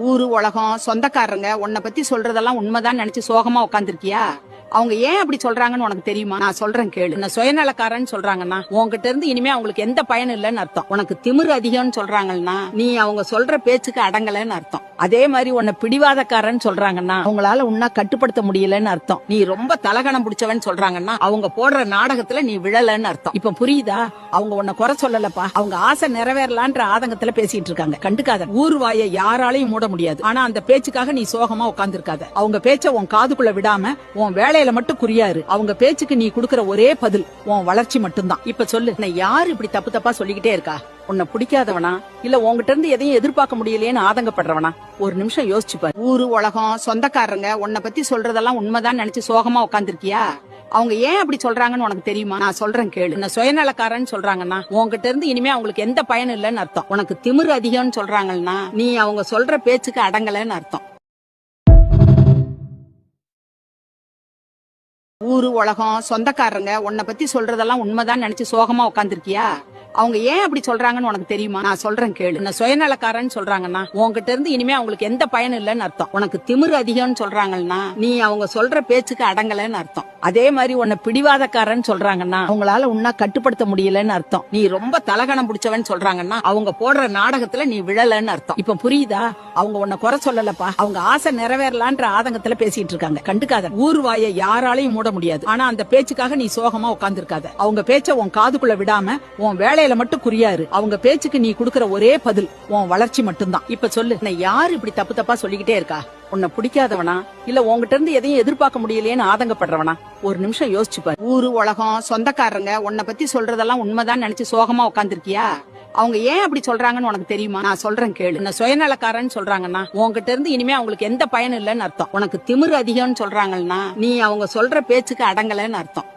ஊரு உலகம் சொந்தக்காரங்க உன்னை பத்தி சொல்றதெல்லாம் உண்மைதான் நினைச்சு சோகமா உட்காந்துருக்கியா? அவங்க ஏன் அப்படி சொல்றாங்கன்னு உனக்கு தெரியுமா? நான் சொல்றேன் கேளு. நான் சுயநலக்காரன்னு சொல்றாங்கன்னா உன்கிட்ட இருந்து இனிமே அவங்களுக்கு எந்த பயனும் இல்லைன்னு அர்த்தம். உனக்கு திமிரு அதிகம்னு சொல்றாங்கன்னா நீ அவங்க சொல்ற பேச்சுக்கு அடங்கலன்னு அர்த்தம். அதே மாதிரி உன்னை பிடிவாதக்காரன்னு சொல்றாங்கன்னா அவங்களால உன்ன கட்டுப்படுத்த முடியலன்னு அர்த்தம். நீ ரொம்ப தலகணம் பிடிச்சவன் சொல்றாங்கன்னா அவங்க போடுற நாடகத்துல நீ விழலன்னு அர்த்தம். இப்ப புரியுதா? அவங்க உன்னை குறை சொல்லலப்பா, அவங்க ஆசை நிறைவேறலான்ற ஆதங்கத்துல பேசிட்டு இருக்காங்க. கண்டுக்காத. ஊர் வாயை யாராலையும் மூட முடியாது. ஆனா அந்த பேச்சுக்காக நீ சோகமா உட்கார்ந்து இருக்காத. அவங்க பேச்ச உன் காதுக்குள்ள விடாம உன் வேலையில மட்டும் குறியாரு. அவங்க பேச்சுக்கு நீ கொடுக்கற ஒரே பதில் உன் வளர்ச்சி மட்டும்தான். இப்ப சொல்லு, யாரு இப்படி தப்பு தப்பா சொல்லிக்கிட்டே இருக்கா? உன்னை பிடிக்காதவனா இல்ல உங்ககிட்ட இருந்து எதையும் எதிர்பார்க்க முடியலையேன்னு ஆதங்கப்படுறவனா? ஒரு நிமிஷம் யோசிச்சு பாரு. ஊரு உலகம் சொந்தக்காரங்க உன்னை பத்தி சொல்றதெல்லாம் உண்மைதான் நினைச்சு சோகமா உட்காந்துருக்கியா? அவங்க ஏன் அப்படி சொல்றாங்கன்னு உனக்கு தெரியுமா? நான் சொல்றேன் கேளு. நான் சுயநலக்காரன்னு சொல்றாங்கன்னா உன்கிட்ட இருந்து இனிமே அவங்களுக்கு எந்த பயனும் இல்லைன்னு அர்த்தம். உனக்கு திமிரு அதிகம்னு சொல்றாங்கன்னா நீ அவங்க சொல்ற பேச்சுக்கு அடங்கலன்னு அர்த்தம். ஊரு உலகம் சொந்தக்காரங்க உன்னை பத்தி சொல்றதெல்லாம் உண்மைதான் நினைச்சு சோகமா உட்காந்துருக்கியா? அவங்க ஏன் அப்படி சொல்றாங்கன்னு உனக்கு தெரியுமா? நான் சொல்றேன் கேளு. நான் சுயநலக்காரன்னு சொல்றாங்கன்னா உன்கிட்ட இருந்து இனிமே அவங்களுக்கு எந்த பயனும் இல்லைன்னு அர்த்தம். உனக்கு திமிரு அதிகம்னு சொல்றாங்கன்னா நீ அவங்க சொல்ற பேச்சுக்கு அடங்கலன்னு அர்த்தம். அதே மாதிரி உன்னை பிடிவாதக்காரன்னு சொல்றாங்கன்னா அவங்களால உன்ன கட்டுப்படுத்த முடியலன்னு அர்த்தம். நீ ரொம்ப தலகணம் பிடிச்சவன் சொல்றாங்கன்னா அவங்க போடுற நாடகத்துல நீ விழலன்னு அர்த்தம். இப்ப புரியுதா? அவங்க உன்னை குறை சொல்லலப்பா, அவங்க ஆசை நிறைவேறலான்ற ஆதங்கத்துல பேசிட்டு இருக்காங்க. கண்டுக்காத. ஊர் வாயை யாராலையும் மூட முடியாது. ஆனா அந்த பேச்சுக்காக நீ சோகமா உட்கார்ந்து இருக்காத. அவங்க பேச்ச உன் காதுக்குள்ள விடாம உன் வேலையில மட்டும் குறியாரு. அவங்க பேச்சுக்கு நீ கொடுக்கற ஒரே பதில் உன் வளர்ச்சி மட்டும்தான். இப்ப சொல்லு, யாரு இப்படி தப்பு தப்பா சொல்லிக்கிட்டே இருக்கா? உன்னை பிடிக்காதவனா இல்ல உங்ககிட்ட இருந்து எதையும் எதிர்பார்க்க முடியலையேன்னு ஆதங்கப்படுறவனா? ஒரு நிமிஷம் யோசிச்சு பாரு. ஊரு உலகம் சொந்தக்காரங்க உன்னை பத்தி சொல்றதெல்லாம் உண்மைதான் நினைச்சு சோகமா உட்காந்துருக்கியா? அவங்க ஏன் அப்படி சொல்றாங்கன்னு உனக்கு தெரியுமா? நான் சொல்றேன் கேளு. நான் சுயநலக்காரன்னு சொல்றாங்கன்னா உன்கிட்ட இருந்து இனிமே அவங்களுக்கு எந்த பயனும் இல்லைன்னு அர்த்தம். உனக்கு திமிரு அதிகம்னு சொல்றாங்கன்னா நீ அவங்க சொல்ற பேச்சுக்கு அடங்கலன்னு அர்த்தம்.